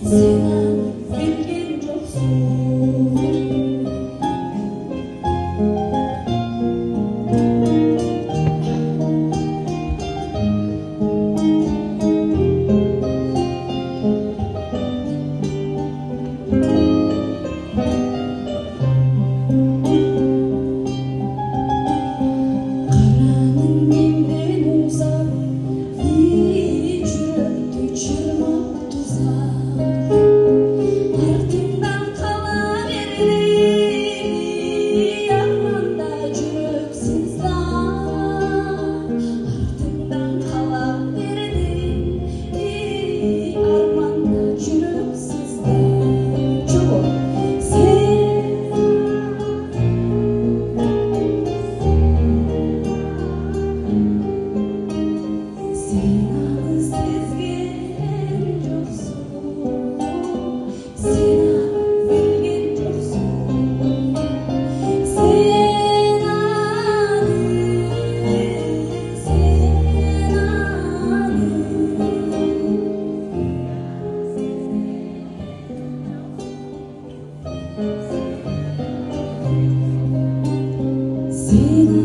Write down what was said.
Seven bilgin çoksun. Karanın benden uzak, hiç yürüdü çırmak tuzak. Ardından kalaverdi yarmanda cürüksüzler. Ardından kalaverdi yarmanda cürüksüzler. Çok sen ağız ezgen çoksun. Sen bilgin çoksun. Sen sen